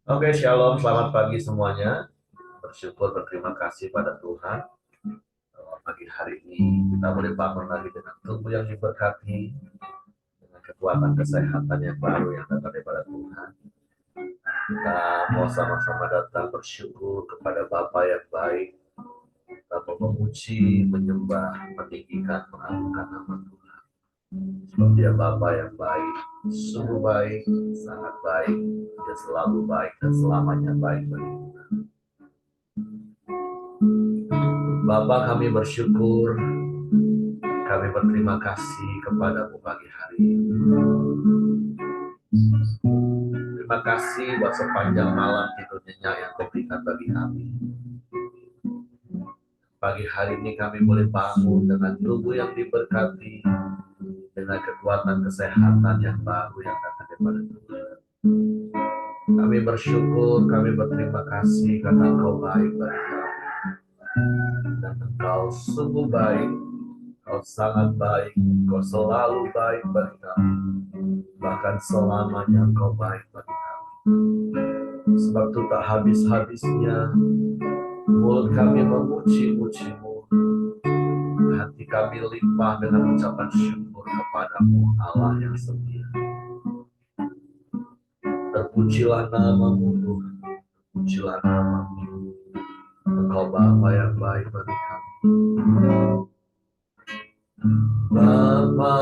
Oke, shalom, selamat pagi semuanya. Bersyukur, berterima kasih pada Tuhan. Pagi hari ini kita boleh bangun lagi dengan tubuh yang diberkati, dengan kekuatan kesehatan yang baru yang datang daripada Tuhan. Kita mau sama-sama datang bersyukur kepada Bapa yang baik. Kita mau memuji, menyembah, meninggikan, mengagungkan nama Tuhan. Sebab Dia Bapa yang baik, sungguh baik, sangat baik. Dia selalu baik dan selamanya baik bagi kita. Bapa, kami bersyukur, kami berterima kasih kepadamu pagi hari ini. Terima kasih buat sepanjang malam tidur nyenyak yang kau berikan bagi kami. Pagi hari ini kami boleh bangun dengan tubuh yang diberkati, dengan kekuatan kesehatan yang baru yang datang daripada Tuhan. Kami bersyukur, kami berterima kasih karena Engkau baik bagi kami. Dan Engkau sungguh baik, Engkau sangat baik, Engkau selalu baik bagi kami. Bahkan selamanya Engkau baik bagi kami. Sebab itu tak habis-habisnya mulut kami memuji-muji-Mu, hati kami limpah dengan ucapan syukur kepadamu, Allah yang setia. Terpujilah nama-Mu Tuhan, terpujilah nama-Mu. Engkau Bapa yang baik bagi kami. Bapa,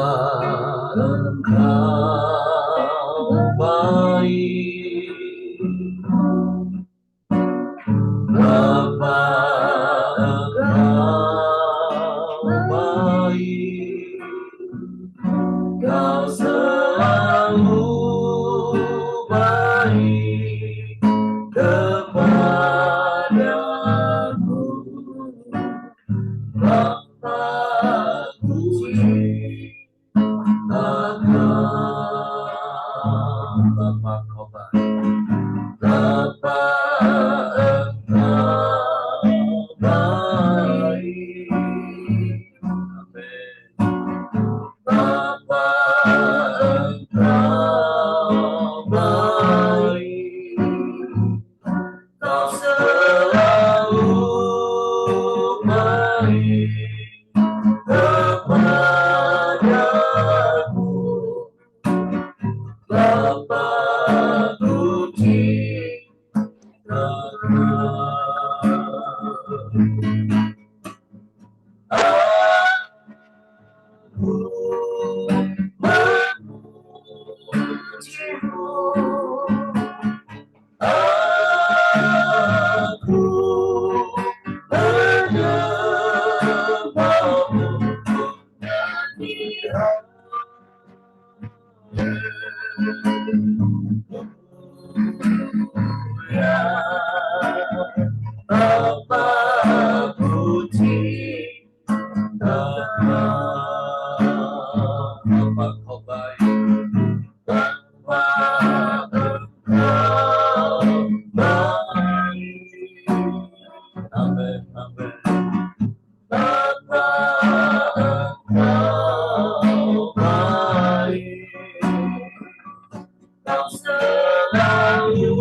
Engkau baik. Bapa, Engkau baik. Kau selalu baik kepadaku. Bapa, puji Engkau. Bapa, Engkau baik. Bapa, Engkau baik. Amin. Bapa, Engkau baik. Kau selalu baik kepadaku. Bapa, puji Engkau. Aku memuji-Mu. Aku menyembah-Mu. Bapa, puji Engkau. Bapa, Engkau baik. Bapa, Engkau baik. Amin, amin. Bapa, Engkau baik. Kau selalu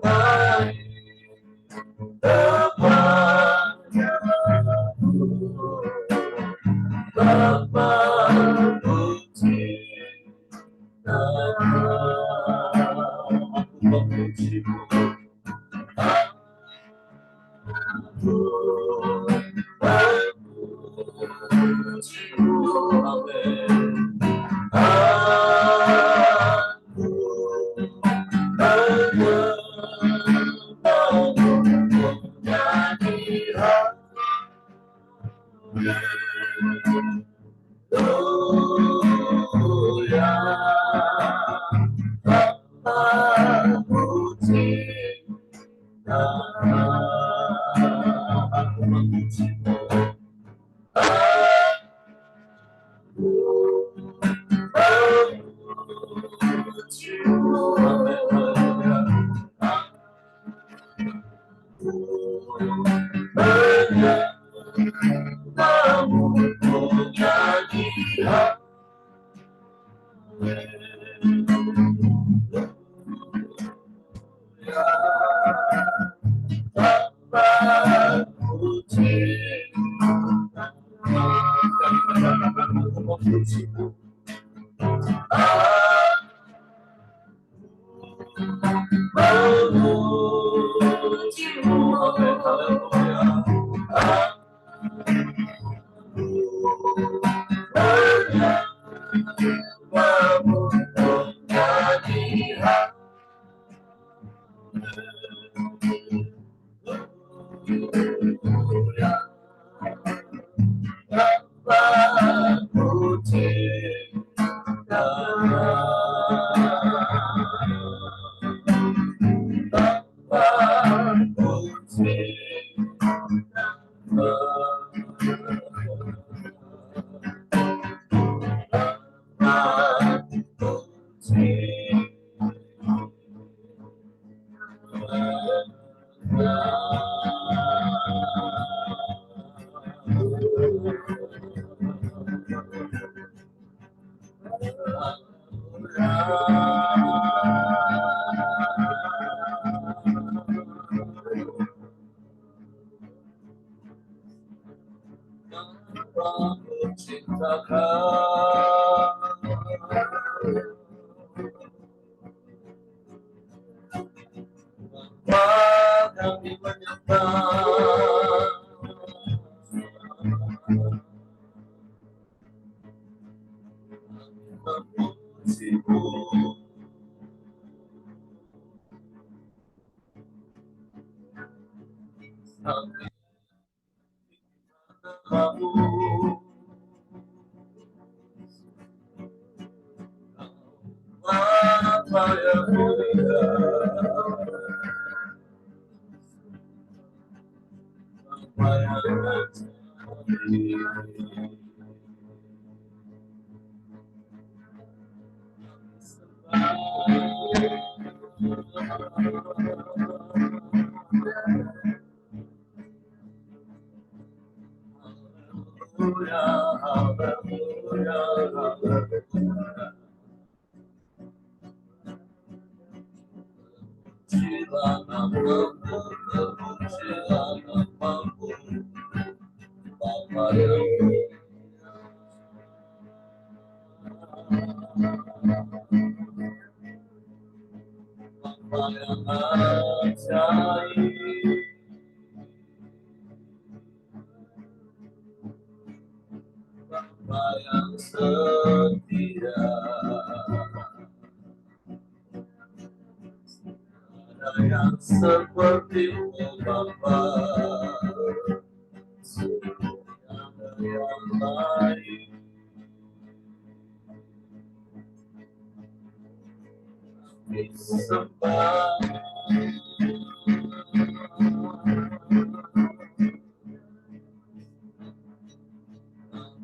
baik kepadaku. Bapa, puji Engkau. Aku memuji-Mu. Aku memuji-Mu. Amin. Aku menyembah-Mu menjadi haleluya. Bapa, puji Kami menyembah, memujimu, kami kamu, apa yang mulia, apa yang terjadi. Yang setia, ada yang sepertimu Bapa, ada yang lain disembah,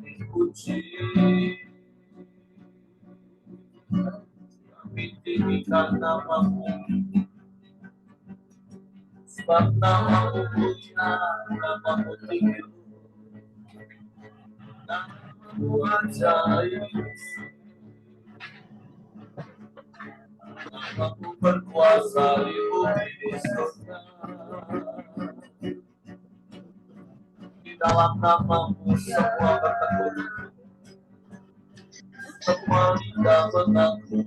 dipuji, kami tinggikan namamu, sebab namamu mulia, namamu tinggi, namamu ajaib, namamu berkuasa di bumi di surga. Di dalam namamu semua bertekun, semua lidah mengaku.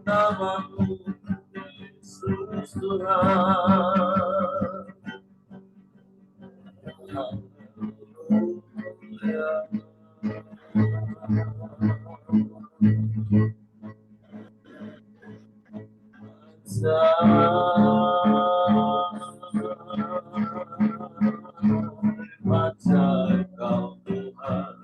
namamu, Yesus Tuhan. Haleluya. Ajaib Kau Tuhan,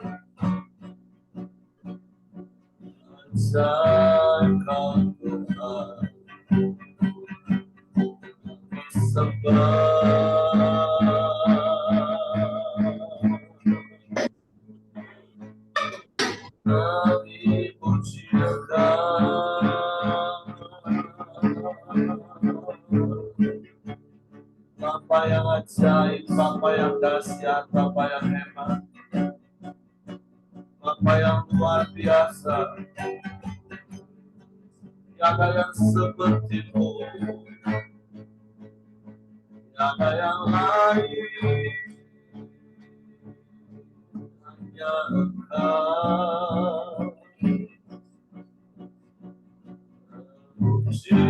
ajaib Kau Tuhan, kami pujikan. Bapa yang ajaib, Bapa yang dahsyat, Bapa yang hebat, Bapa yang luar biasa, tiada yang seperti-Mu, tiada yang lain, hanya Engkau. Puji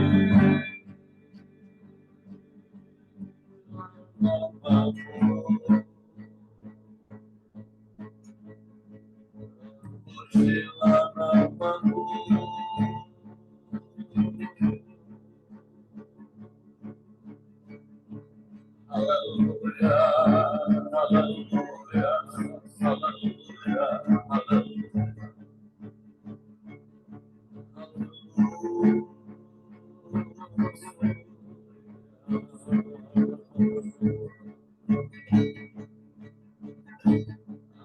namamu, pujilah namamu. Haleluya, haleluya, haleluya, haleluya.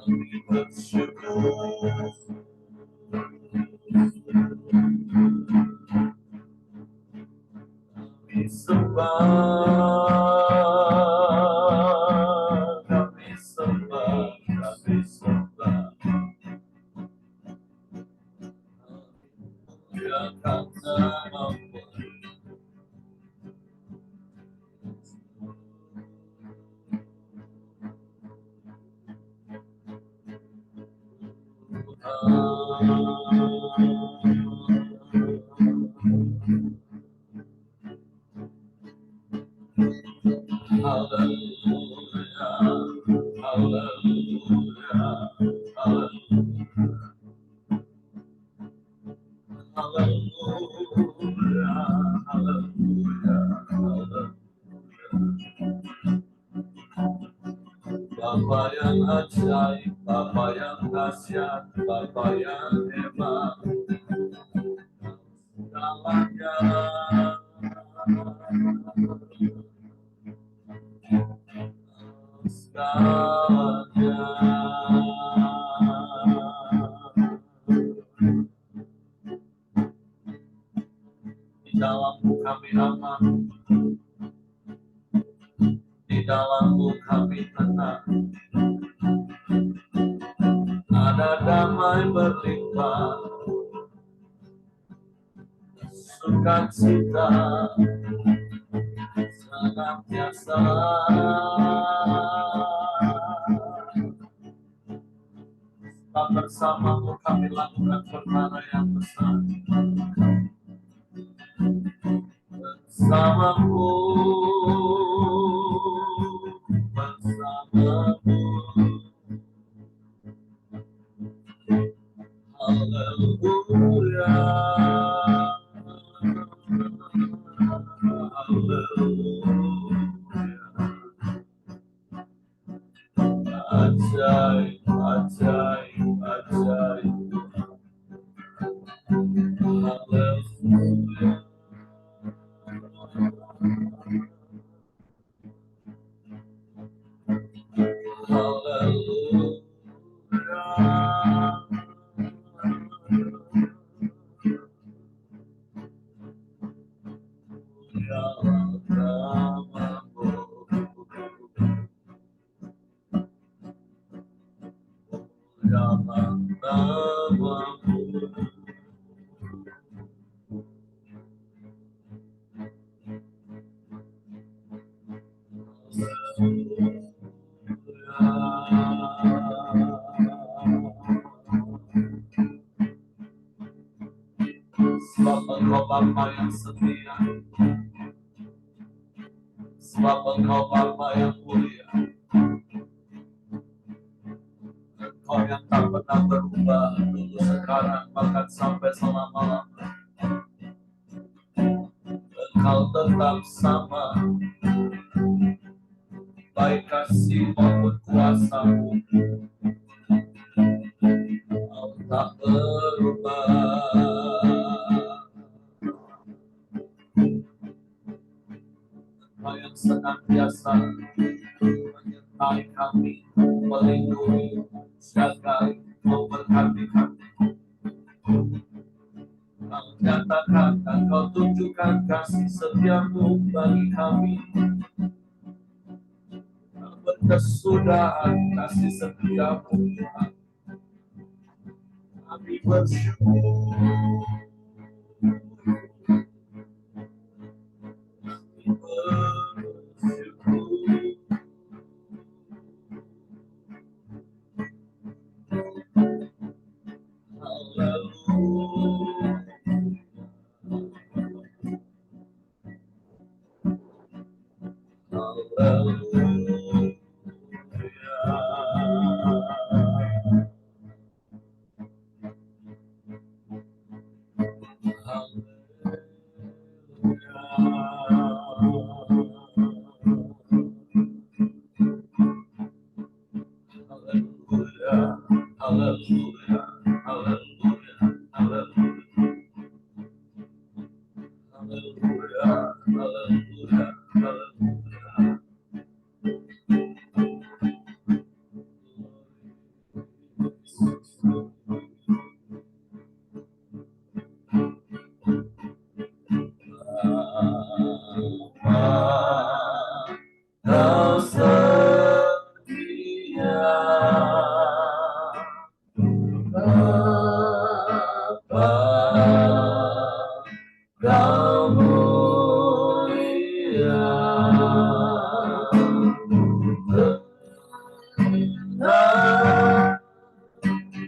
Kami bersyukur, kami sembah, kami sembah, kami sembah. Muliakan namamu, haleluya, haleluya, haleluya, haleluya, haleluya. Bapa yang ajaib, Bapa yang dahsyat, Bapa yang hebat, segalanya, segalanya. Di dalam-Mu kami aman, di dalam-Mu kami tenang, ada damai berlimpah, sukacita senantiasa. Sebab bersama-Mu kami lakukan perkara yang besar. Bersama-Mu, bersama-Mu. Haleluya, haleluya. Ajaib, ajaib, ajaib. Haleluya. Sebab Engkau Engkau Bapa yang setia, sebab Engkau Bapa yang mulia, Engkau yang tak pernah berubah dulu, sekarang, bahkan sampai selama-lamanya. Engkau tetap sama, baik kasih maupun kuasa-Mu. Engkau tak berubah. Engkau yang senantiasa menyertai kami, melindungi, jaga, memberkati kami. Engkau nyatakan dan Kau tunjukkan kasih setia-Mu bagi kami. Berkesudahan kasih setia-Mu, Tuhan. Kami bersyukur. Kau setia, Bapa, Kau mulia, benar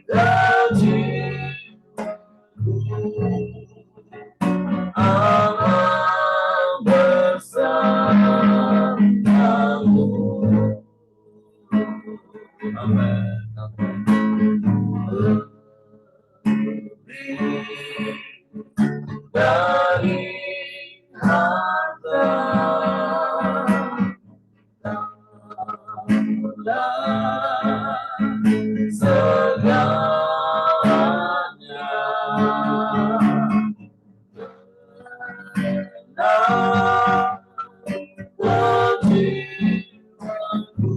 gajiku, aman bersamamu. Amin. Lebih dari harta dan segalanya, benar jiwaku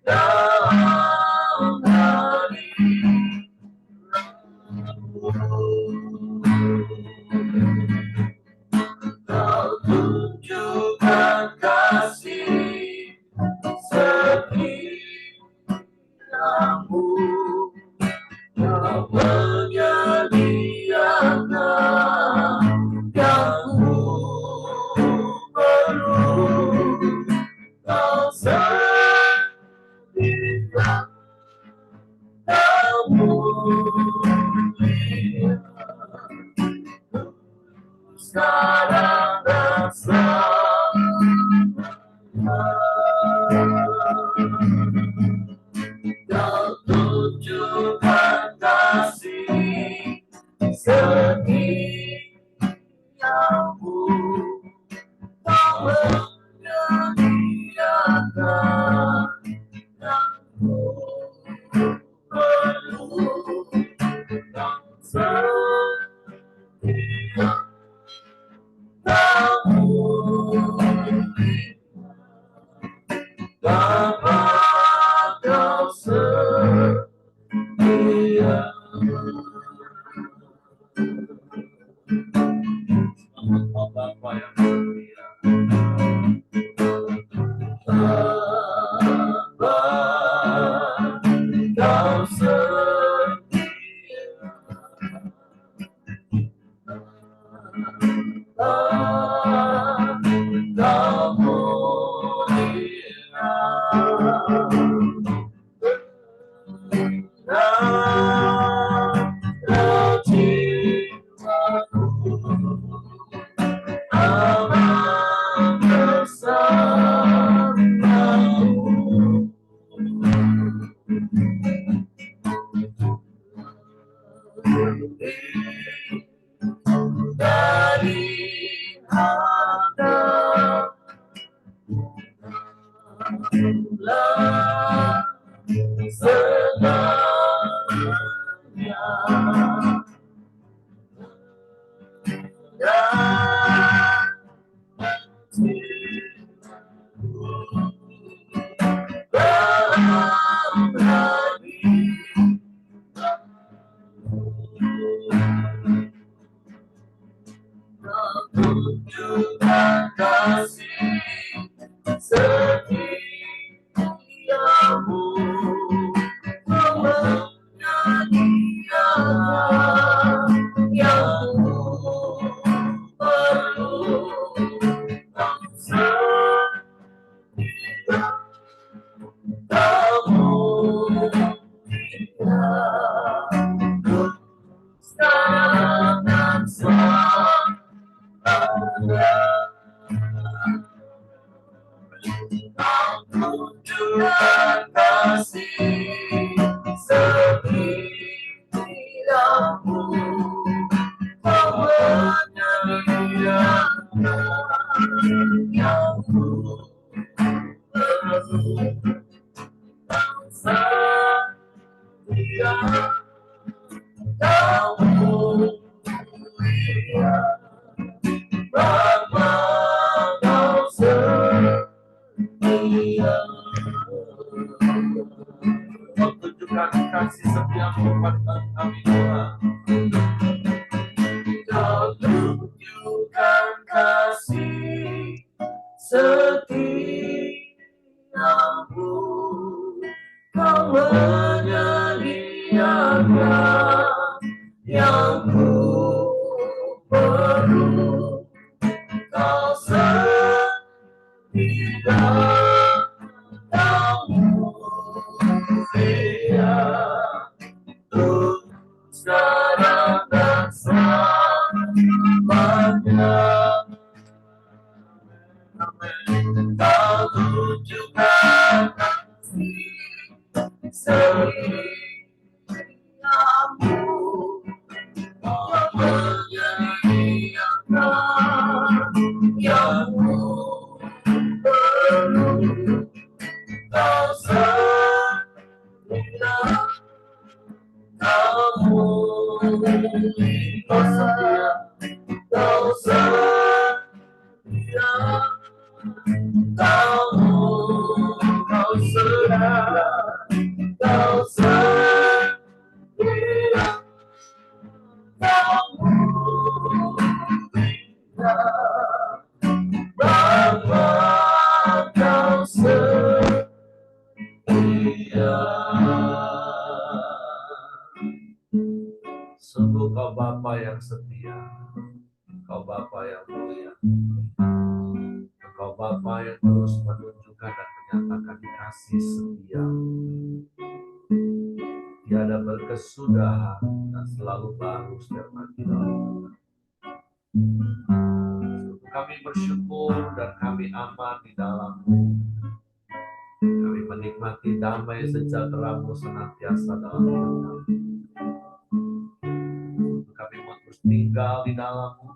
dalam hadiratmu. Kau tunjukkan kasih setiamu, Kau menyediakan yang ku perlu. Kau setia, Kau mulia, sekarang dan selamanya. Kau tunjukkan kasih setiamu, Kau menyediakan yang ku perlu. Kau setia, Kau mulia, aman bersamamu. Dari harta lah segalanya, dan dalam hati tunjukkan kasih setiamu, kau menyediakan yang ku perlu, kau setia, kamu untuk sekarang dan selamanya. Kau tunjukkan kasih setiamu, kau menyediakan yang ku perlu, kau setia, kamu mulia, Bapa kau setia. Kau tunjukkan kasih setiamu pada kami Tuhan. Kau tunjukkan kasih setiamu, kau menyediakan yang ku perlu, kau setia, kamu mulia, untuk sekarang dan selamanya. Kau tunjukkan kasih setiamu, kau menyediakan yang ku perlu, kau setia, kamu setia, kau setia, kamu kau setia, kau setia, kamu setia, Bapa kau setia. Sungguh kau Bapa yang setia, kau Bapa yang mulia, kau Bapa yang terus menunjukkan dan menyatakan kasih setia, tiada berkesudahan dan selalu baru setiap pagi dalam Tuhan. Kami bersyukur dan kami aman di dalam-Mu. Kami menikmati damai sejahtera-Mu senantiasa dalam hidup kami. Kami mau terus tinggal di dalam-Mu,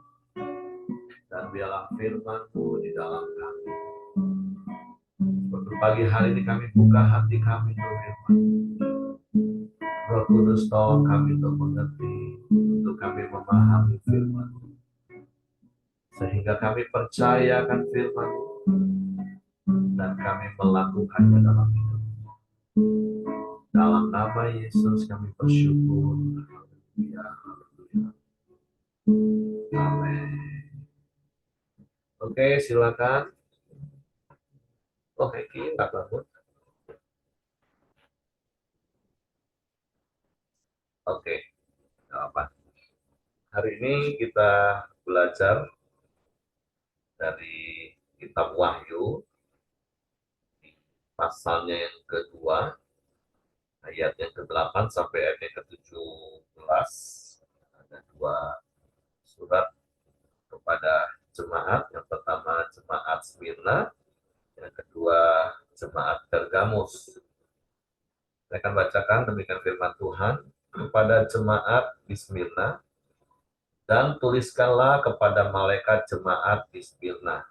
dan biarlah firman-Mu di dalam kami. Untuk pagi hari ini kami buka hati kami untuk firman. Roh Kudus tolong kami untuk mengerti, untuk kami memahami firman, sehingga kami percaya akan firman dan kami melakukannya dalam hidup. Dalam nama Yesus kami bersyukur. Haleluya, haleluya. Amin. Oke, silakan. Oh, Heki, tak bangun. Oke, nggak apa. Hari ini kita belajar dari kitab Wahyu, pasalnya yang kedua, ayat yang ke-8 sampai ayat yang ke-17. Ada dua surat kepada jemaat. Yang pertama jemaat Smyrna, yang kedua jemaat Pergamus. Saya akan bacakan demikian firman Tuhan kepada jemaat di Smyrna, dan tuliskanlah kepada malaikat jemaat di Smyrna.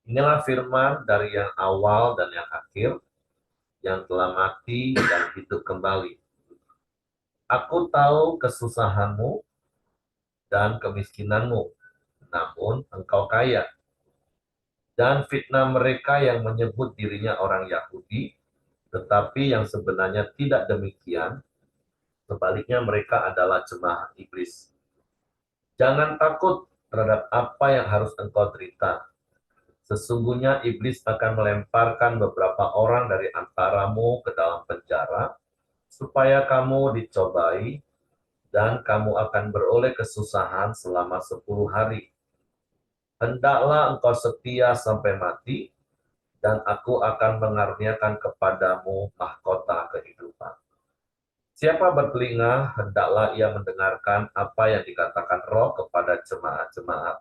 Inilah firman dari yang awal dan yang akhir, yang telah mati dan hidup kembali. Aku tahu kesusahanmu dan kemiskinanmu, namun engkau kaya. Dan fitnah mereka yang menyebut dirinya orang Yahudi, tetapi yang sebenarnya tidak demikian, sebaliknya mereka adalah jemaah iblis. Jangan takut terhadap apa yang harus engkau derita. Sesungguhnya iblis akan melemparkan beberapa orang dari antaramu ke dalam penjara, supaya kamu dicobai, dan kamu akan beroleh kesusahan selama 10 hari. Hendaklah engkau setia sampai mati, dan aku akan mengaruniakan kepadamu mahkota kehidupan. Siapa bertelinga, hendaklah ia mendengarkan apa yang dikatakan Roh kepada jemaat-jemaat.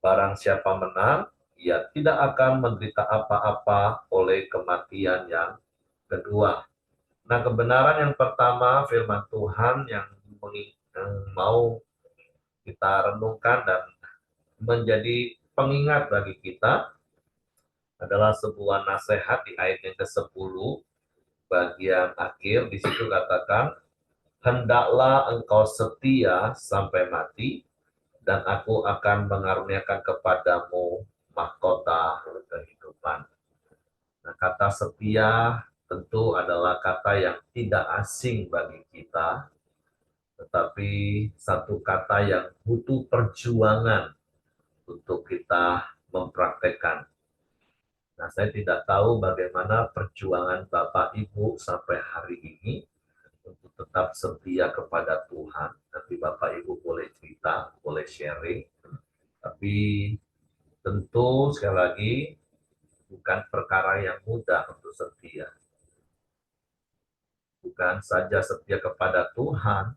Barang siapa menang, ia tidak akan menderita apa-apa oleh kematian yang kedua. Nah, kebenaran yang pertama, firman Tuhan yang mau kita renungkan dan menjadi pengingat bagi kita adalah sebuah nasihat di ayat yang ke-10, bagian akhir. Di situ katakan, hendaklah engkau setia sampai mati, dan aku akan mengaruniakan kepadamu mahkota kehidupan. Nah, kata setia tentu adalah kata yang tidak asing bagi kita, tetapi satu kata yang butuh perjuangan untuk kita mempraktekkan. Nah, saya tidak tahu bagaimana perjuangan Bapak Ibu sampai hari ini untuk tetap setia kepada Tuhan. Nanti Bapak Ibu boleh cerita, boleh sharing. Tapi tentu sekali lagi bukan perkara yang mudah untuk setia. Bukan saja setia kepada Tuhan,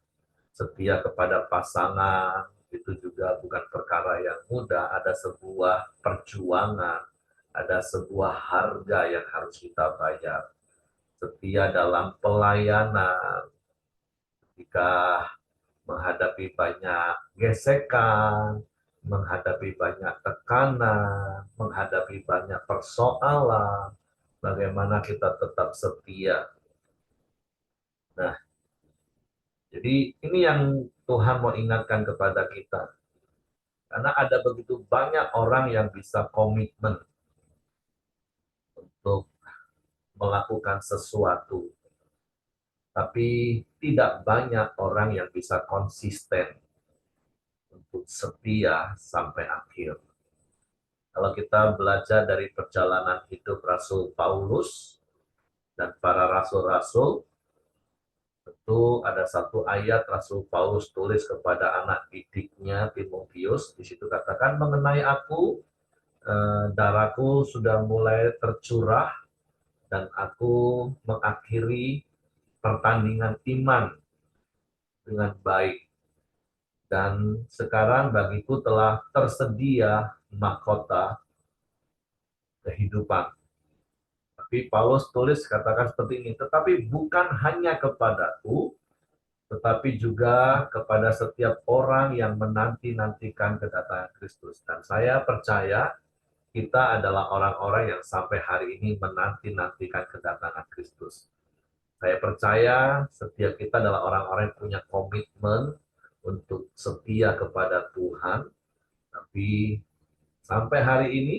setia kepada pasangan, itu juga bukan perkara yang mudah. Ada sebuah perjuangan, ada sebuah harga yang harus kita bayar. Setia dalam pelayanan, ketika menghadapi banyak gesekan, menghadapi banyak tekanan, menghadapi banyak persoalan, bagaimana kita tetap setia. Nah, jadi ini yang Tuhan mau ingatkan kepada kita. Karena ada begitu banyak orang yang bisa komitmen untuk melakukan sesuatu. Tapi tidak banyak orang yang bisa konsisten untuk setia sampai akhir. Kalau kita belajar dari perjalanan hidup Rasul Paulus dan para rasul-rasul, tentu ada satu ayat Rasul Paulus tulis kepada anak didiknya Timotius. Di situ katakan, mengenai aku, darahku sudah mulai tercurah dan aku mengakhiri pertandingan iman dengan baik. Dan sekarang bagiku telah tersedia mahkota kehidupan. Tapi Paulus tulis katakan seperti ini, tetapi bukan hanya kepadaku, tetapi juga kepada setiap orang yang menanti-nantikan kedatangan Kristus. Dan saya percaya kita adalah orang-orang yang sampai hari ini menanti-nantikan kedatangan Kristus. Saya percaya setiap kita adalah orang-orang yang punya komitmen untuk setia kepada Tuhan. Tapi sampai hari ini,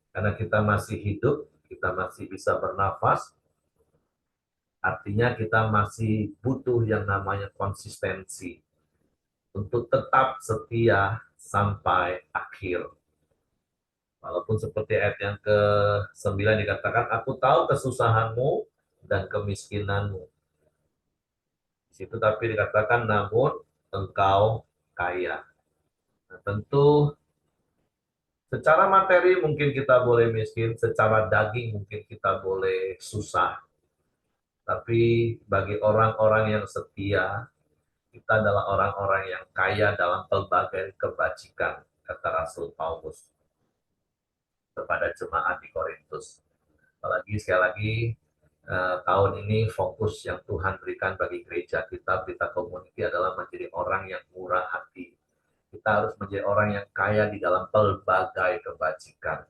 karena kita masih hidup, kita masih bisa bernafas, artinya kita masih butuh yang namanya konsistensi untuk tetap setia sampai akhir. Walaupun seperti ayat yang ke-9 dikatakan, aku tahu kesusahanmu dan kemiskinanmu. Di situ tapi dikatakan, namun engkau kaya. Nah, tentu secara materi mungkin kita boleh miskin, secara daging mungkin kita boleh susah. Tapi bagi orang-orang yang setia, kita adalah orang-orang yang kaya dalam pelbagai kebajikan. kata Rasul Paulus kepada jemaat di Korintus. Apalagi sekali lagi tahun ini fokus yang Tuhan berikan bagi gereja kita, Pelita Community, adalah menjadi orang yang murah hati. Kita harus menjadi orang yang kaya di dalam pelbagai kebajikan.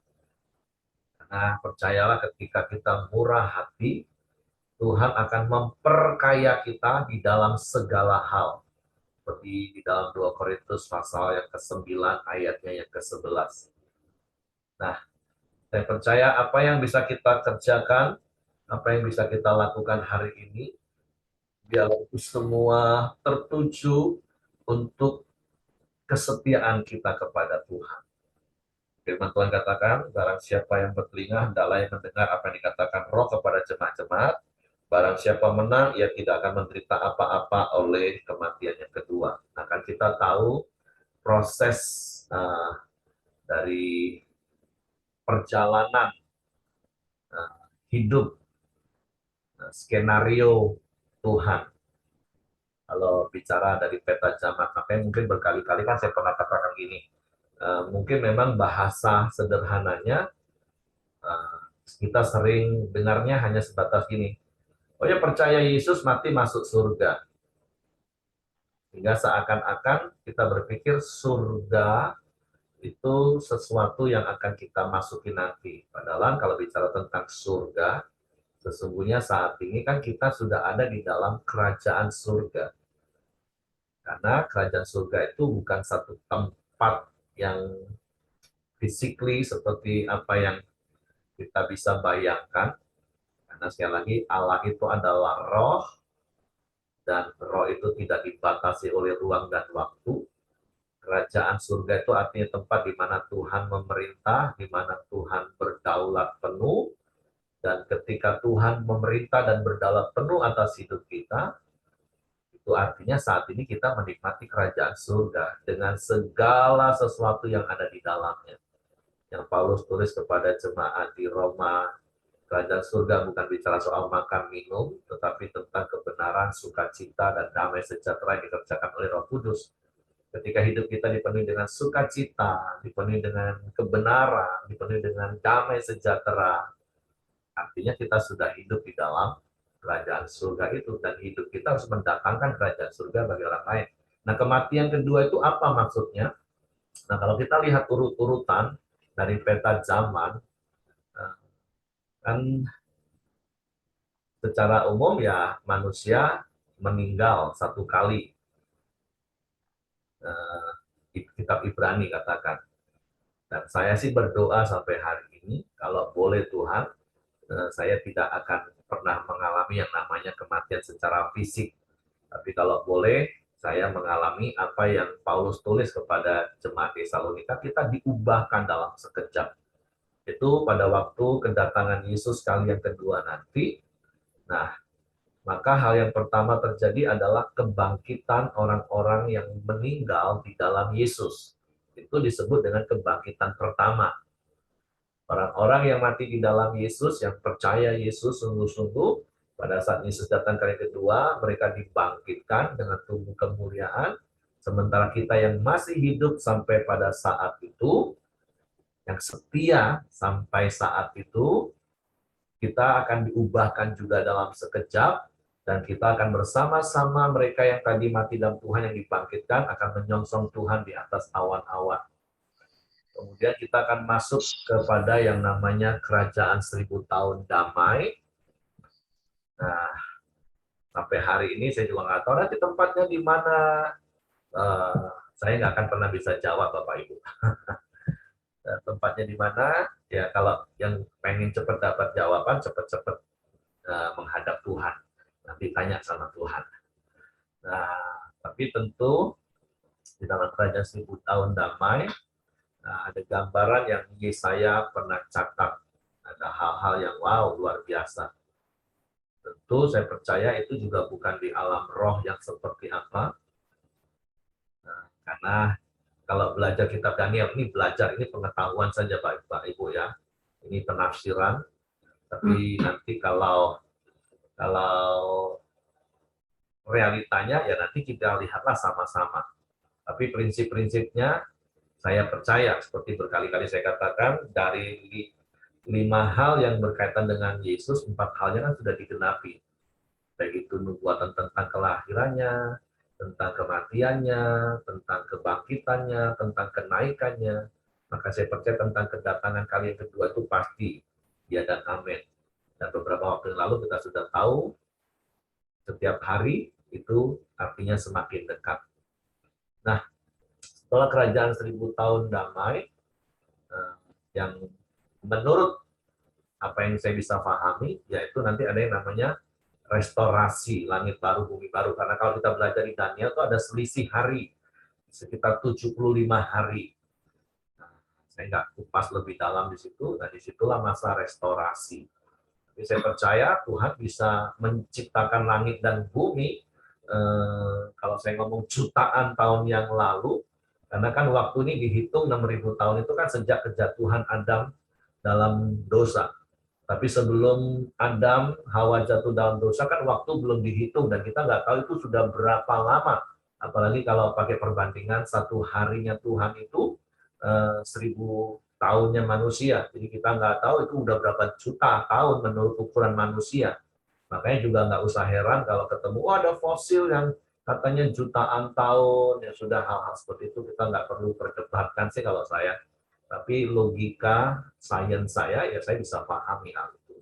Karena percayalah, ketika kita murah hati, Tuhan akan memperkaya kita di dalam segala hal. Seperti di dalam 2 Korintus pasal yang ke-9 ayatnya yang ke-11. Nah, saya percaya apa yang bisa kita kerjakan, apa yang bisa kita lakukan hari ini, biarlah itu semua tertuju untuk kesetiaan kita kepada Tuhan. Firman Tuhan katakan, barang siapa yang bertelinga, hendaklah yang mendengar apa yang dikatakan Roh kepada jemaat-jemaat. Barang siapa menang, ia tidak akan menderita apa-apa oleh kematian yang kedua. Nah, kan kita tahu proses dari perjalanan hidup, skenario Tuhan. Kalau bicara dari peta zaman, makanya mungkin berkali-kali kan saya pernah katakan gini, mungkin memang bahasa sederhananya kita sering dengarnya hanya sebatas gini, oh ya, percaya Yesus mati masuk surga. Sehingga seakan-akan kita berpikir surga itu sesuatu yang akan kita masuki nanti. Padahal kalau bicara tentang surga, sesungguhnya saat ini kan kita sudah ada di dalam kerajaan surga. Karena kerajaan surga itu bukan satu tempat yang physically seperti apa yang kita bisa bayangkan. Karena sekali lagi, Allah itu adalah roh, dan roh itu tidak dibatasi oleh ruang dan waktu. Kerajaan surga itu artinya tempat di mana Tuhan memerintah, di mana Tuhan berdaulat penuh, dan ketika Tuhan memerintah dan berdaulat penuh atas hidup kita, itu artinya saat ini kita menikmati kerajaan surga dengan segala sesuatu yang ada di dalamnya. Yang Paulus tulis kepada jemaat di Roma, kerajaan surga bukan bicara soal makan minum, tetapi tentang kebenaran, sukacita, dan damai sejahtera yang dikerjakan oleh Roh Kudus. Ketika hidup kita dipenuhi dengan sukacita, dipenuhi dengan kebenaran, dipenuhi dengan damai sejahtera, artinya kita sudah hidup di dalam kerajaan surga itu, dan hidup kita harus mendatangkan kerajaan surga bagi orang lain. Nah, kematian kedua itu apa maksudnya? Nah, kalau kita lihat urut-urutan dari peta zaman, kan secara umum ya manusia meninggal satu kali. Kitab Ibrani katakan. Dan saya sih berdoa sampai hari ini, kalau boleh Tuhan, saya tidak akan pernah mengalami yang namanya kematian secara fisik. Tapi kalau boleh, saya mengalami apa yang Paulus tulis kepada jemaat Tesalonika, kita diubahkan dalam sekejap. Itu pada waktu kedatangan Yesus kali yang kedua nanti. Nah, maka hal yang pertama terjadi adalah kebangkitan orang-orang yang meninggal di dalam Yesus. Itu disebut dengan kebangkitan pertama. Orang-orang yang mati di dalam Yesus, yang percaya Yesus sungguh-sungguh, pada saat Yesus datang kali kedua, mereka dibangkitkan dengan tubuh kemuliaan, sementara kita yang masih hidup sampai pada saat itu, yang setia sampai saat itu, kita akan diubahkan juga dalam sekejap, dan kita akan bersama-sama mereka yang tadi mati dalam Tuhan yang dibangkitkan, akan menyongsong Tuhan di atas awan-awan. Kemudian kita akan masuk kepada yang namanya kerajaan 1000 tahun damai. Nah, sampai hari ini saya juga nggak tahu nanti tempatnya di mana. Saya nggak akan pernah bisa jawab, Bapak Ibu. Tempatnya di mana? Ya, kalau yang pengen cepat dapat jawaban, cepat-cepat menghadap Tuhan. Nanti tanya sama Tuhan. Nah, tapi tentu di dalam kerajaan 1000 tahun damai, ada gambaran yang Yesaya pernah catat. Ada hal-hal yang wow, luar biasa. Tentu saya percaya itu juga bukan di alam roh yang seperti apa. Nah, karena kalau belajar kitab Daniel, ini belajar, ini pengetahuan saja Pak Ibu ya. Ini penafsiran. Tapi nanti kalau realitanya ya nanti kita lihatlah sama-sama. Tapi prinsip-prinsipnya Saya percaya, seperti berkali-kali saya katakan, dari 5 hal yang berkaitan dengan Yesus, 4 halnya kan sudah digenapi. Baik itu nubuatan tentang kelahirannya, tentang kematiannya, tentang kebangkitannya, tentang kenaikannya. Maka saya percaya tentang kedatangan kali yang kedua itu pasti ya dan amin. Dan beberapa waktu yang lalu kita sudah tahu setiap hari itu artinya semakin dekat. Nah, setelah kerajaan 1000 tahun damai, yang menurut apa yang saya bisa pahami, yaitu nanti ada yang namanya restorasi, langit baru, bumi baru. Karena kalau kita belajar di Daniel itu ada selisih hari, sekitar 75 hari. Nah, saya nggak kupas lebih dalam di situ, dan disitulah masa restorasi. Jadi saya percaya Tuhan bisa menciptakan langit dan bumi, kalau saya ngomong jutaan tahun yang lalu, karena kan waktu ini dihitung 6.000 tahun itu kan sejak kejatuhan Adam dalam dosa. Tapi sebelum Adam, Hawa jatuh dalam dosa kan waktu belum dihitung dan kita nggak tahu itu sudah berapa lama. Apalagi kalau pakai perbandingan satu harinya Tuhan itu 1000 tahunnya manusia. Jadi kita nggak tahu itu udah berapa juta tahun menurut ukuran manusia. Makanya juga nggak usah heran kalau ketemu, oh ada fosil yang katanya jutaan tahun, ya sudah hal-hal seperti itu kita nggak perlu perdebatkan sih kalau saya. Tapi logika sains saya, ya saya bisa pahami hal itu.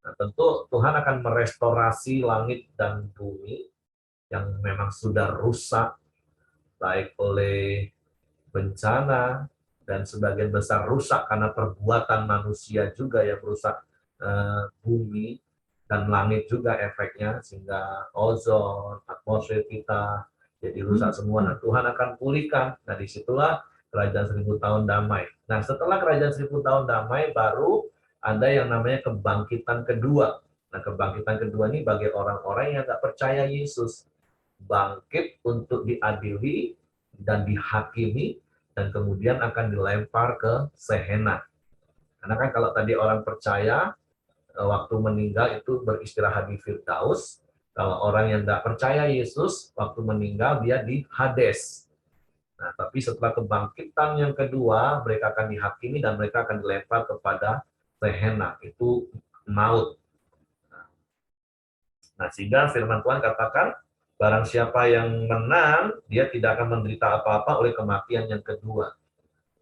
Nah, tentu Tuhan akan merestorasi langit dan bumi yang memang sudah rusak, baik oleh bencana, dan sebagian besar rusak karena perbuatan manusia juga yang merusak bumi, dan langit juga efeknya, sehingga ozon, atmosfer kita jadi rusak semua. Nah, Tuhan akan pulihkan. Nah, disitulah kerajaan 1000 tahun damai. Nah, setelah kerajaan 1000 tahun damai, baru ada yang namanya kebangkitan kedua. Nah, kebangkitan kedua ini bagi orang-orang yang nggak percaya Yesus. Bangkit untuk diadili dan dihakimi, dan kemudian akan dilempar ke Sehena. Karena kan kalau tadi orang percaya, waktu meninggal itu beristirahat di Firdaus. Kalau orang yang nggak percaya Yesus, waktu meninggal dia di Hades. Nah, tapi setelah kebangkitan yang kedua, mereka akan dihakimi dan mereka akan dilempar kepada Gehenna, itu maut. Nah, sehingga firman Tuhan katakan, barang siapa yang menang, dia tidak akan menderita apa-apa oleh kematian yang kedua.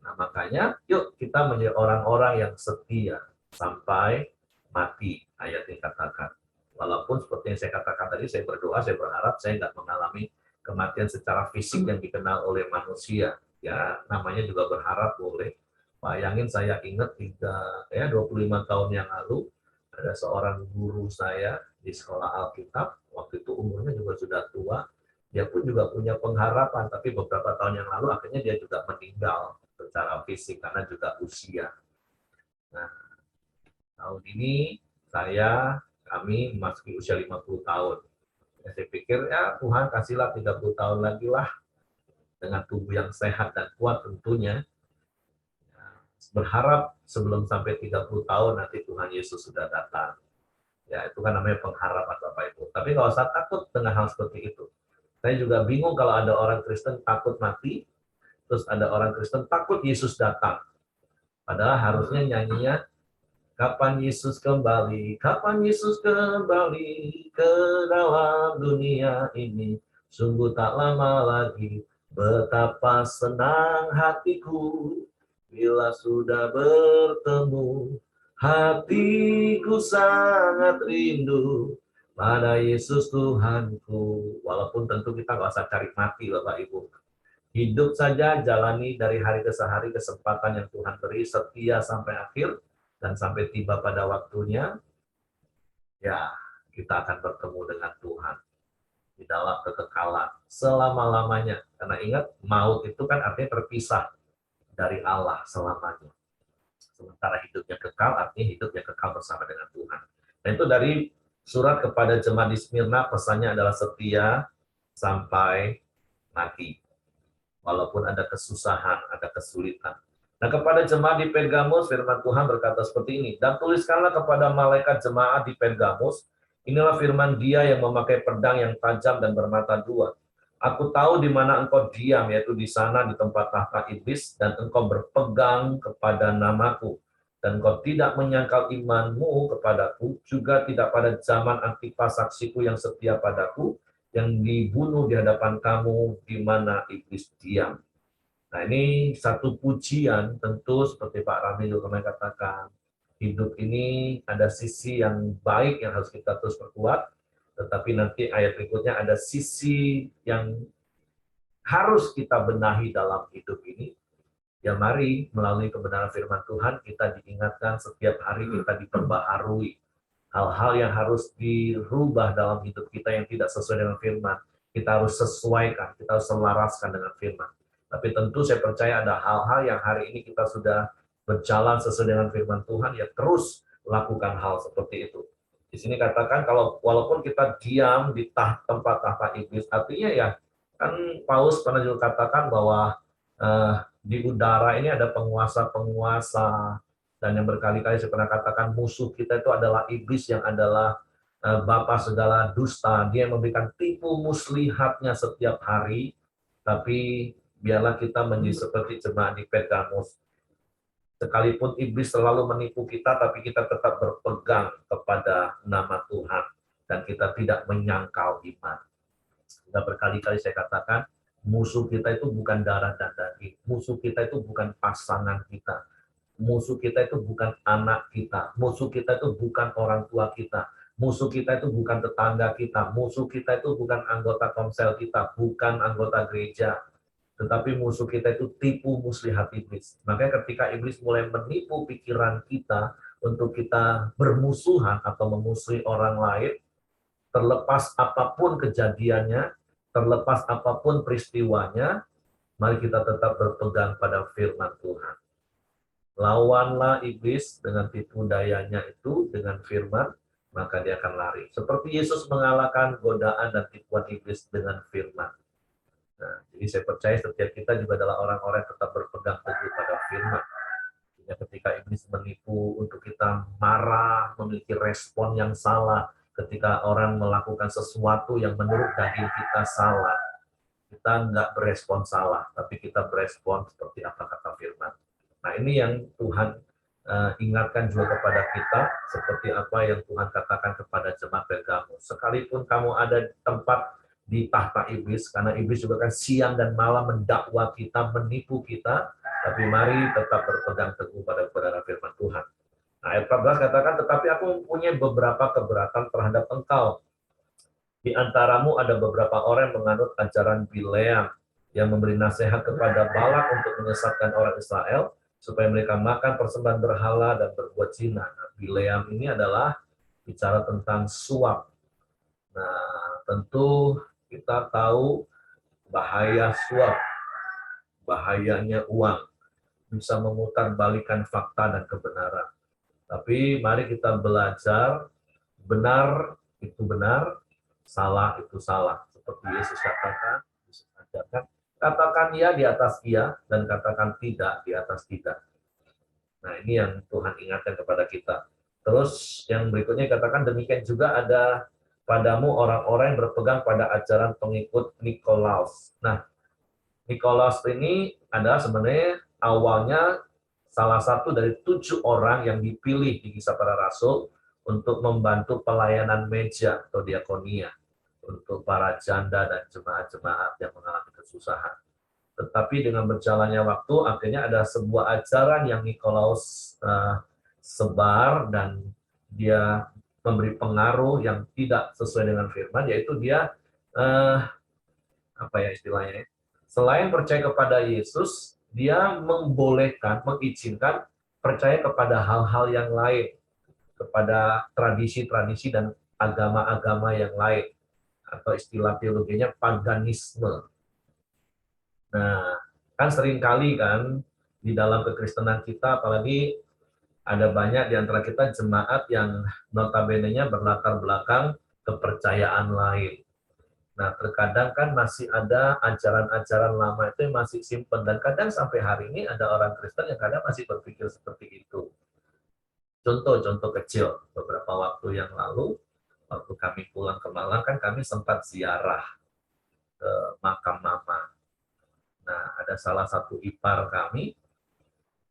Nah, makanya yuk kita menjadi orang-orang yang setia sampai mati, ayat yang katakan. Walaupun seperti yang saya katakan tadi, saya berdoa, saya berharap saya nggak mengalami kematian secara fisik yang dikenal oleh manusia. Ya, namanya juga berharap boleh. Bayangin saya ingat 25 tahun yang lalu, ada seorang guru saya di sekolah Alkitab, waktu itu umurnya juga sudah tua, dia pun juga punya pengharapan, tapi beberapa tahun yang lalu akhirnya dia juga meninggal secara fisik karena juga usia. Nah, tahun ini kami memasuki usia 50 tahun. Ya, saya pikir ya Tuhan kasihlah 30 tahun lagi lah dengan tubuh yang sehat dan kuat tentunya. Ya, berharap sebelum sampai 30 tahun nanti Tuhan Yesus sudah datang. Ya, itu kan namanya pengharapan Bapak Ibu. Tapi nggak usah takut dengan hal seperti itu. Saya juga bingung kalau ada orang Kristen takut mati, terus ada orang Kristen takut Yesus datang. Padahal harusnya nyanyinya, kapan Yesus kembali, kapan Yesus kembali ke dalam dunia ini, sungguh tak lama lagi, betapa senang hatiku, bila sudah bertemu, hatiku sangat rindu pada Yesus Tuhanku. Walaupun tentu kita nggak usah cari mati, Bapak Ibu. Hidup saja, jalani dari hari ke hari kesempatan yang Tuhan beri, setia sampai akhir, dan sampai tiba pada waktunya, ya kita akan bertemu dengan Tuhan di dalam kekekalan selama-lamanya. Karena ingat, maut itu kan artinya terpisah dari Allah selamanya. Sementara hidupnya kekal, artinya hidupnya kekal bersama dengan Tuhan. Dan itu dari surat kepada jemaat di Smyrna, pesannya adalah setia sampai mati. Walaupun ada kesusahan, ada kesulitan. Nah, kepada jemaat di Pergamus, firman Tuhan berkata seperti ini, dan tuliskanlah kepada malaikat jemaat di Pergamus, inilah firman Dia yang memakai pedang yang tajam dan bermata dua. Aku tahu di mana engkau diam, yaitu di sana di tempat tahta iblis, dan engkau berpegang kepada namaku. Dan engkau tidak menyangkal imanmu kepadaku, juga tidak pada zaman Antipas saksiku yang setia padaku, yang dibunuh di hadapan kamu, di mana iblis diam. Nah, ini satu pujian, tentu seperti Pak Rami juga kemarin katakan, hidup ini ada sisi yang baik yang harus kita terus perkuat, tetapi nanti ayat berikutnya ada sisi yang harus kita benahi dalam hidup ini. Ya mari melalui kebenaran firman Tuhan kita diingatkan setiap hari kita diperbaharui. Hal-hal yang harus dirubah dalam hidup kita yang tidak sesuai dengan firman. Kita harus sesuaikan, kita harus selaraskan dengan firman. Tapi tentu saya percaya ada hal-hal yang hari ini kita sudah berjalan sesuai dengan firman Tuhan, ya terus lakukan hal seperti itu. Di sini katakan kalau walaupun kita diam di tempat tahta iblis, artinya ya kan Paulus pernah juga katakan bahwa di udara ini ada penguasa-penguasa, dan yang berkali-kali saya pernah katakan musuh kita itu adalah iblis yang adalah bapa segala dusta. Dia memberikan tipu muslihatnya setiap hari, tapi biarlah kita menjadi seperti jemaat di Pergamus. Sekalipun iblis selalu menipu kita, tapi kita tetap berpegang kepada nama Tuhan dan kita tidak menyangkal iman. Sudah berkali-kali saya katakan, musuh kita itu bukan darah dan daging. Musuh kita itu bukan pasangan kita. Musuh kita itu bukan anak kita. Musuh kita itu bukan orang tua kita. Musuh kita itu bukan tetangga kita. Musuh kita itu bukan anggota komsel kita. Bukan anggota gereja. Tetapi musuh kita itu tipu muslihat iblis. Makanya ketika iblis mulai menipu pikiran kita untuk kita bermusuhan atau memusuhi orang lain, terlepas apapun kejadiannya, terlepas apapun peristiwanya, mari kita tetap berpegang pada firman Tuhan. Lawanlah iblis dengan tipu dayanya itu dengan firman, maka dia akan lari. Seperti Yesus mengalahkan godaan dan tipuan iblis dengan firman. Nah, jadi saya percaya setiap kita juga adalah orang-orang yang tetap berpegang teguh pada firman. Ketika iblis menipu untuk kita marah, memiliki respon yang salah, ketika orang melakukan sesuatu yang menurut daging kita salah, kita nggak berespon salah, tapi kita berespon seperti apa kata firman. Nah, ini yang Tuhan ingatkan juga kepada kita, seperti apa yang Tuhan katakan kepada jemaat Pergamus. Sekalipun kamu ada di tempat di tahta iblis, karena iblis juga kan siang dan malam mendakwa kita, menipu kita, tapi mari tetap berpegang teguh pada kebenaran firman Tuhan. Nah, ayat 14 katakan, tetapi aku mempunyai beberapa keberatan terhadap engkau. Di antaramu ada beberapa orang yang menganut ajaran Bileam, yang memberi nasihat kepada Balak untuk menyesatkan orang Israel, supaya mereka makan persembahan berhala dan berbuat zina. Nah, Bileam ini adalah bicara tentang suap. Nah, tentu kita tahu bahaya suap, bahayanya uang, bisa memutarbalikkan fakta dan kebenaran. Tapi mari kita belajar, benar itu benar, salah itu salah. Seperti Yesus katakan, Yesus ajarkan, katakan ya di atas iya, dan katakan tidak di atas tidak. Nah, ini yang Tuhan ingatkan kepada kita. Terus yang berikutnya katakan, demikian juga ada padamu orang-orang yang berpegang pada ajaran pengikut Nikolaus. Nah, Nikolaus ini adalah sebenarnya awalnya salah satu dari 7 orang yang dipilih di Kisah Para Rasul untuk membantu pelayanan meja atau diakonia untuk para janda dan jemaat-jemaat yang mengalami kesusahan. Tetapi dengan berjalannya waktu, akhirnya ada sebuah ajaran yang Nikolaus sebar dan dia memberi pengaruh yang tidak sesuai dengan firman, yaitu dia apa ya istilahnya? Selain percaya kepada Yesus, dia membolehkan, mengizinkan percaya kepada hal-hal yang lain, kepada tradisi-tradisi dan agama-agama yang lain, atau istilah teologinya paganisme. Nah, kan seringkali kan di dalam kekristenan kita, apalagi ada banyak di antara kita jemaat yang notabene-nya berlatar belakang kepercayaan lain. Nah, terkadang kan masih ada ajaran-ajaran lama itu yang masih simpen, dan kadang sampai hari ini ada orang Kristen yang kadang masih berpikir seperti itu. Contoh-contoh kecil, beberapa waktu yang lalu, waktu kami pulang ke Malang kan kami sempat ziarah. ke makam mama. Nah, ada salah satu ipar kami,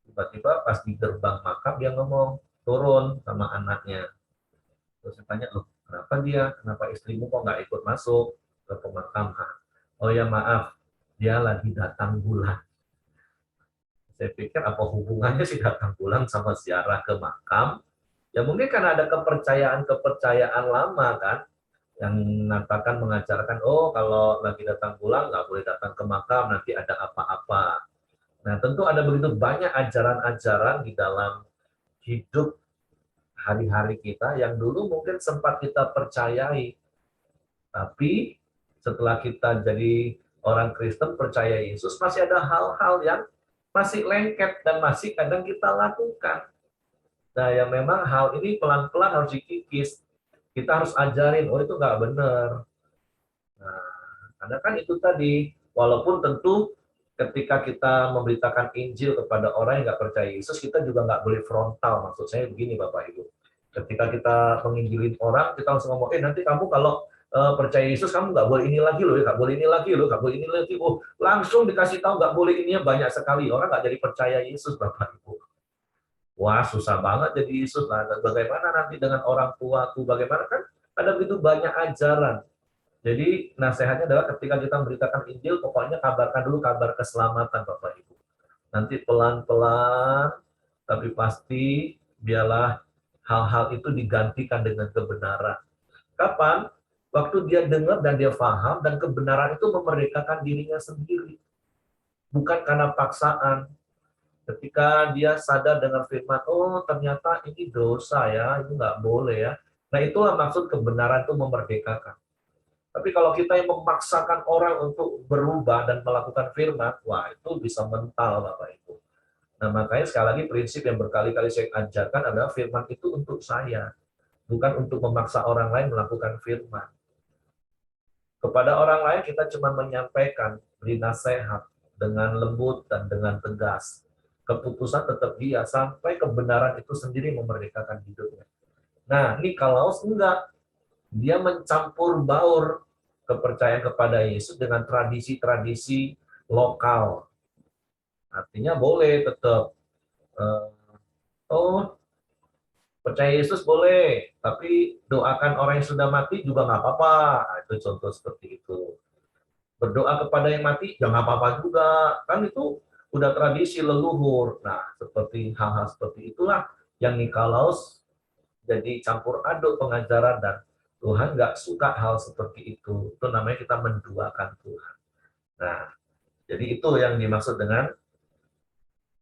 tiba-tiba pas di gerbang makam dia ngomong, turun sama anaknya. Terus saya tanya, loh, kenapa istrimu kok nggak ikut masuk ke pemakaman? Oh ya maaf, dia lagi datang bulan. Saya pikir apa hubungannya sih datang bulan sama ziarah ke makam? Ya mungkin karena ada kepercayaan-kepercayaan lama kan, yang mengajarkan, oh kalau lagi datang bulan nggak boleh datang ke makam, nanti ada apa-apa. Nah tentu ada begitu banyak ajaran-ajaran di dalam hidup hari-hari kita yang dulu mungkin sempat kita percayai, tapi setelah kita jadi orang Kristen percaya Yesus, masih ada hal-hal yang masih lengket dan masih kadang kita lakukan. Nah, yang memang hal ini pelan-pelan harus dikikis. Kita harus ajarin, oh itu nggak benar. Nah, karena kan itu tadi, walaupun tentu ketika kita memberitakan Injil kepada orang yang nggak percaya Yesus, kita juga nggak boleh frontal. Maksud saya begini, Bapak Ibu. Ketika kita menginjilin orang, kita langsung ngomong, nanti kamu kalau percaya Yesus, kamu nggak boleh ini lagi loh, nggak boleh ini lagi loh, nggak boleh ini lagi. Oh, langsung dikasih tahu nggak boleh ini banyak sekali. Orang nggak jadi percaya Yesus, Bapak Ibu. Wah, susah banget jadi Yesus. Nah, bagaimana nanti dengan orang tuaku? Bagaimana kan ada begitu banyak ajaran. Jadi nasihatnya adalah ketika kita memberitakan Injil, pokoknya kabarkan dulu kabar keselamatan, Bapak Ibu. Nanti pelan-pelan, tapi pasti biarlah hal-hal itu digantikan dengan kebenaran. Kapan? Waktu dia dengar dan dia paham, dan kebenaran itu memerdekakan dirinya sendiri. Bukan karena paksaan. Ketika dia sadar dengan firman, oh ternyata ini dosa ya, ini nggak boleh ya. Nah itulah maksud kebenaran itu memerdekakan. Tapi kalau kita yang memaksakan orang untuk berubah dan melakukan firman, wah itu bisa mental Bapak Ibu. Nah makanya sekali lagi prinsip yang berkali-kali saya ajarkan adalah firman itu untuk saya, bukan untuk memaksa orang lain melakukan firman. Kepada orang lain kita cuma menyampaikan, beri nasihat dengan lembut dan dengan tegas. Keputusan tetap dia sampai kebenaran itu sendiri memerdekakan hidupnya. Nah, Nikolaus enggak. Dia mencampur baur kepercayaan kepada Yesus dengan tradisi-tradisi lokal. Artinya boleh tetap, oh percaya Yesus boleh, tapi doakan orang yang sudah mati juga nggak apa-apa. Nah, itu contoh seperti itu. Berdoa kepada yang mati, ya nggak apa-apa juga. Kan itu udah tradisi leluhur. Nah, seperti hal-hal seperti itulah yang Nikolaus jadi campur aduk pengajaran, dan Tuhan nggak suka hal seperti itu. Itu namanya kita menduakan Tuhan. Nah, jadi itu yang dimaksud dengan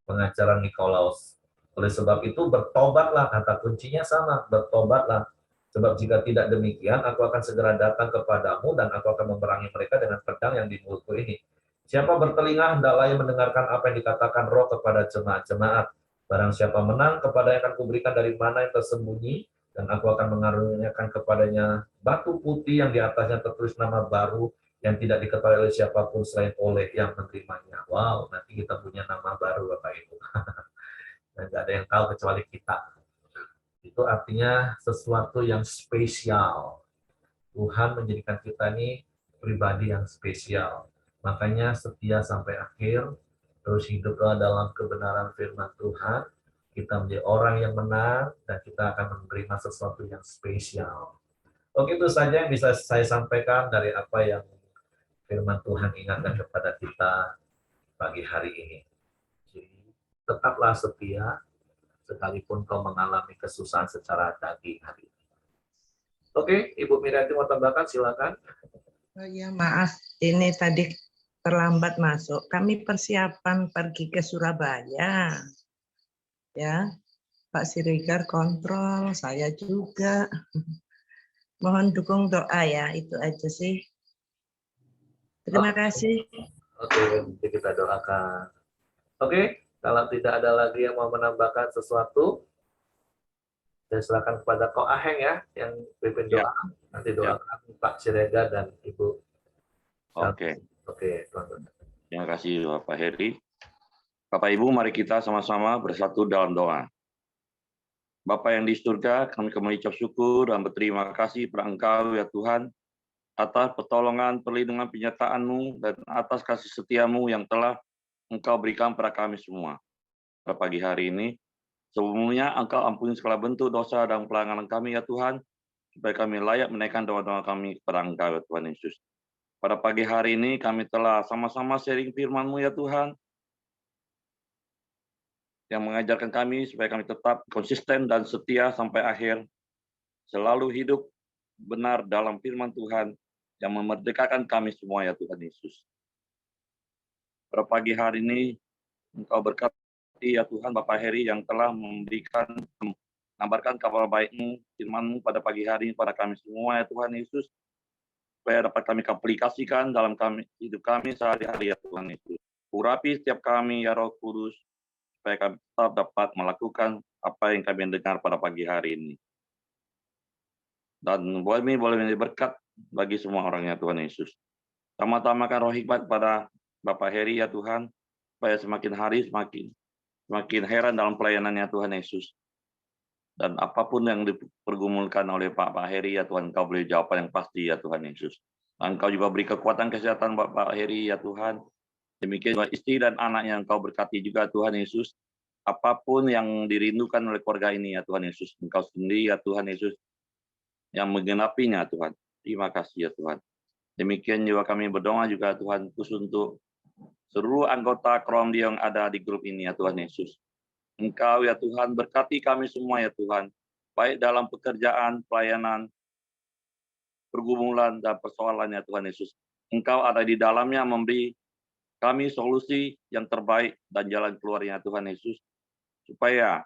pengajaran Nikolaus. Oleh sebab itu, bertobatlah, kata kuncinya sama, bertobatlah. Sebab jika tidak demikian, aku akan segera datang kepadamu dan aku akan memerangi mereka dengan pedang yang di mulutku ini. Siapa bertelinga, hendaklah ia mendengarkan apa yang dikatakan Roh kepada jemaat-jemaat. Barang siapa menang, kepada yang akan kuberikan dari mana yang tersembunyi, dan aku akan mengaruniakan kepadanya batu putih yang di atasnya tertulis nama baru, yang tidak diketahui oleh siapapun selain oleh yang menerimanya. Wow, nanti kita punya nama baru Bapak Ibu. Dan tidak ada yang tahu kecuali kita. Itu artinya sesuatu yang spesial. Tuhan menjadikan kita ini pribadi yang spesial. Makanya setia sampai akhir, terus hiduplah dalam kebenaran firman Tuhan, kita menjadi orang yang menang, dan kita akan menerima sesuatu yang spesial. Oke, itu saja yang bisa saya sampaikan dari apa yang firman Tuhan ingatkan kepada kita pagi hari ini. Jadi, tetaplah setia, sekalipun kau mengalami kesusahan secara daging hari ini. Oke, Ibu Miriam mau tambahkan, silakan. Oh ya, maaf, ini tadi terlambat masuk. Kami persiapan pergi ke Surabaya. Ya, Pak Siregar kontrol, saya juga. Mohon dukung doa ya, itu aja sih. Terima kasih. Oke, nanti kita doakan. Oke, kalau tidak ada lagi yang mau menambahkan sesuatu, saya silakan kepada Ko Aheng ya, yang pimpin doa. Nanti doakan Pak Siregar dan Ibu. Oke. Oke, Tuan. Terima kasih Bapak Heri. Bapak Ibu, mari kita sama-sama bersatu dalam doa. Bapa yang di surga, kami mengucap syukur dan berterima kasih pada Engkau ya Tuhan, atas pertolongan, perlindungan, penyertaan-Mu, dan atas kasih setia-Mu yang telah Engkau berikan pada kami semua. Pada pagi hari ini, sebelumnya Engkau ampuni segala bentuk dosa dan pelanggaran kami, ya Tuhan, supaya kami layak menaikkan doa-doa kami kepada Engkau, ya Tuhan Yesus. Pada pagi hari ini kami telah sama-sama sharing firman-Mu, ya Tuhan, yang mengajarkan kami supaya kami tetap konsisten dan setia sampai akhir, selalu hidup benar dalam firman Tuhan yang memerdekakan kami semua, ya Tuhan Yesus. Pada pagi hari ini, Engkau berkati, ya Tuhan, Bapak Heri yang telah mengabarkan kabar baik-Mu, firman-Mu pada pagi hari ini pada kami semua, ya Tuhan Yesus, supaya dapat kami aplikasikan dalam hidup kami sehari-hari, ya Tuhan Yesus. Urapi setiap kami, ya Roh Kudus, supaya kami tetap dapat melakukan apa yang kami dengar pada pagi hari ini. Dan boleh menjadi berkat bagi semua orang, ya Tuhan Yesus. Tambah-tambahkan roh hikmat pada Bapak Heri, ya Tuhan, supaya semakin hari semakin heran dalam pelayanannya, Tuhan Yesus. Dan apapun yang dipergumulkan oleh Pak Heri, ya Tuhan, Engkau beri jawaban yang pasti, ya Tuhan Yesus. Dan Engkau juga beri kekuatan kesehatan Bapak Heri, ya Tuhan. Demikian juga istri dan anak yang Engkau berkati juga, Tuhan Yesus. Apapun yang dirindukan oleh keluarga ini, ya Tuhan Yesus. Engkau sendiri, ya Tuhan Yesus, yang menggenapinya, Tuhan. Terima kasih, ya Tuhan. Demikian juga kami berdoa juga, Tuhan, khusus untuk seluruh anggota Krom yang ada di grup ini, ya Tuhan Yesus. Engkau, ya Tuhan, berkati kami semua, ya Tuhan. Baik dalam pekerjaan, pelayanan, pergumulan, dan persoalan, ya Tuhan Yesus. Engkau ada di dalamnya memberi kami solusi yang terbaik dan jalan keluarnya, Tuhan Yesus. Supaya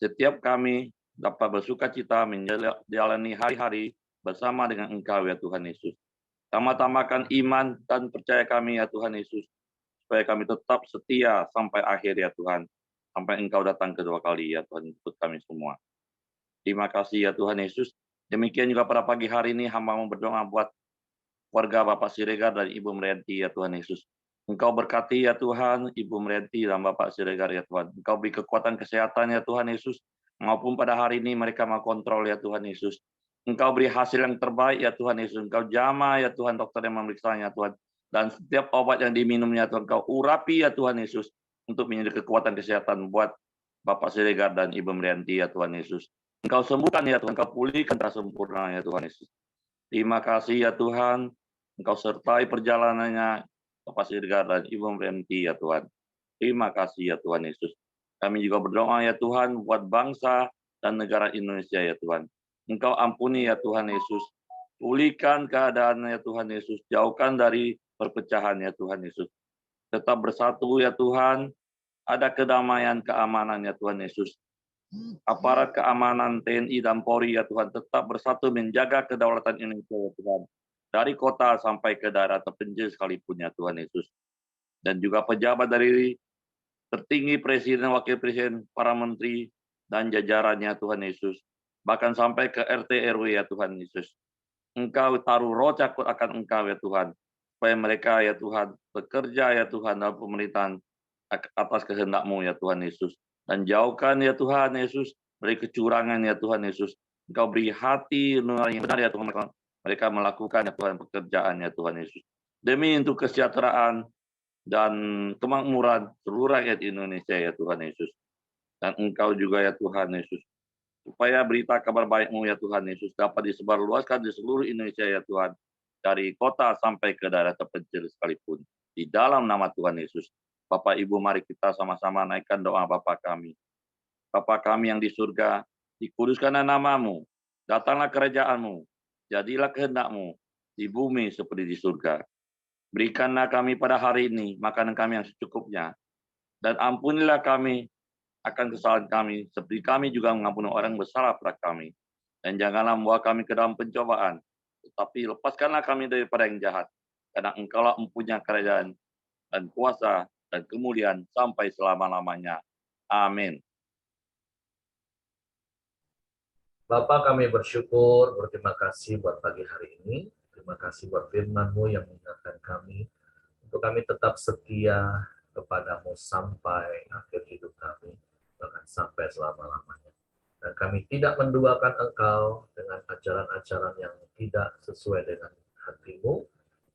setiap kami dapat bersuka-cita menjalani hari-hari bersama dengan Engkau, ya Tuhan Yesus. Tambah-tambahkan iman dan percaya kami, ya Tuhan Yesus. Supaya kami tetap setia sampai akhir, ya Tuhan. Sampai Engkau datang kedua kali, ya Tuhan, untuk kami semua. Terima kasih, ya Tuhan Yesus. Demikian juga pada pagi hari ini, hamba-Mu berdoa buat keluarga Bapak Siregar dan Ibu Merianti, ya Tuhan Yesus. Engkau berkati, ya Tuhan, Ibu Merianti dan Bapak Siregar, ya Tuhan. Engkau beri kekuatan kesehatan, ya Tuhan Yesus. Maupun pada hari ini mereka mau kontrol, ya Tuhan Yesus. Engkau beri hasil yang terbaik, ya Tuhan Yesus. Engkau jamah, ya Tuhan, dokter yang memeriksanya, Tuhan. Dan setiap obat yang diminumnya, Tuhan, Engkau urapi, ya Tuhan Yesus. Untuk menjadi kekuatan kesehatan buat Bapak Siregar dan Ibu Merianti, ya Tuhan Yesus. Engkau sembuhkan, ya Tuhan. Engkau pulihkan secara sempurna, ya Tuhan Yesus. Terima kasih, ya Tuhan. Engkau sertai perjalanannya Bapak Siregar dan Ibu Merianti, ya Tuhan. Terima kasih, ya Tuhan Yesus. Kami juga berdoa, ya Tuhan, buat bangsa dan negara Indonesia, ya Tuhan. Engkau ampuni, ya Tuhan Yesus. Pulihkan keadaan, ya Tuhan Yesus. Jauhkan dari perpecahan, ya Tuhan Yesus. Tetap bersatu, ya Tuhan. Ada kedamaian, keamanan, ya Tuhan Yesus. Aparat keamanan TNI dan Polri, ya Tuhan, tetap bersatu menjaga kedaulatan Indonesia, ya Tuhan. Dari kota sampai ke daerah terpencil sekalipun, ya Tuhan Yesus. Dan juga pejabat dari tertinggi Presiden, Wakil Presiden, para menteri, dan jajarannya, Tuhan Yesus. Bahkan sampai ke RT RW, ya Tuhan Yesus. Engkau taruh roh takut akan Engkau, ya Tuhan. Supaya mereka, ya Tuhan, bekerja, ya Tuhan, dalam pemerintahan atas kehendak-Mu, ya Tuhan Yesus. Dan jauhkan, ya Tuhan Yesus, dari kecurangan, ya Tuhan Yesus. Engkau beri hati nurani yang benar, ya Tuhan. Mereka melakukan, ya Tuhan, pekerjaan, ya Tuhan Yesus. Demi untuk kesejahteraan dan kemakmuran seluruh rakyat Indonesia, ya Tuhan Yesus. Dan Engkau juga, ya Tuhan Yesus. Supaya berita kabar baik-Mu, ya Tuhan Yesus, dapat disebarluaskan di seluruh Indonesia, ya Tuhan. Dari kota sampai ke daerah terpencil sekalipun. Di dalam nama Tuhan Yesus. Bapak Ibu, mari kita sama-sama naikkan doa Bapa kami. Bapa kami yang di surga, dikuduskanlah nama-Mu, datanglah kerajaan-Mu, jadilah kehendak-Mu di bumi seperti di surga. Berikanlah kami pada hari ini makanan kami yang secukupnya, dan ampunilah kami akan kesalahan kami, seperti kami juga mengampuni orang bersalah pada kami. Dan janganlah membawa kami ke dalam pencobaan, tetapi lepaskanlah kami daripada yang jahat, karena Engkaulah mempunyai kerajaan dan kuasa dan kemuliaan sampai selama-lamanya. Amin. Bapa, kami bersyukur, berterima kasih buat pagi hari ini. Terima kasih buat firman-Mu yang mengingatkan kami untuk kami tetap setia kepada-Mu sampai akhir hidup kami, bahkan sampai selama-lamanya. Dan kami tidak menduakan Engkau dengan ajaran-ajaran yang tidak sesuai dengan hati hati-Mu.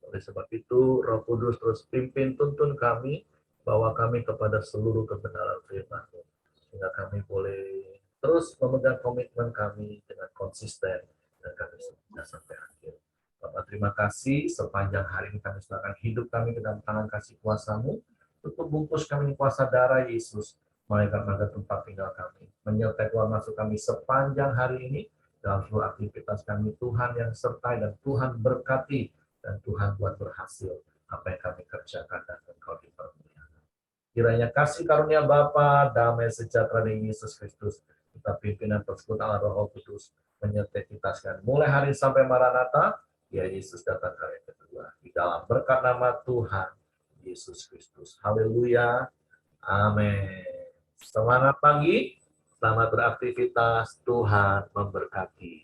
Oleh sebab itu, Roh Kudus terus pimpin tuntun kami, bawa kami kepada seluruh kebenaran firman-Mu. Sehingga kami boleh terus memegang komitmen kami dengan konsisten, dan kami setia sampai akhir. Bapak, terima kasih sepanjang hari ini kami serahkan hidup kami ke dalam tangan kasih kuasa-Mu. Tutup bungkus kami kuasa darah Yesus, malaikat-malaikat tempat tinggal kami, menyertai keluar masuk kami sepanjang hari ini, dalam seluruh aktivitas kami. Tuhan yang sertai dan Tuhan berkati, dan Tuhan buat berhasil apa yang kami kerjakan, dan Engkau dipermuliakan. Kiranya kasih karunia Bapa, damai sejahtera dari Yesus Kristus, kita pimpinan persekutuan Roh Kudus, menyertai kita sekalian mulai hari ini sampai Maranatha, ya Yesus datang kali yang kedua. Di dalam berkat nama Tuhan Yesus Kristus. Haleluya. Amin. Semangat pagi, selamat beraktivitas, Tuhan memberkati.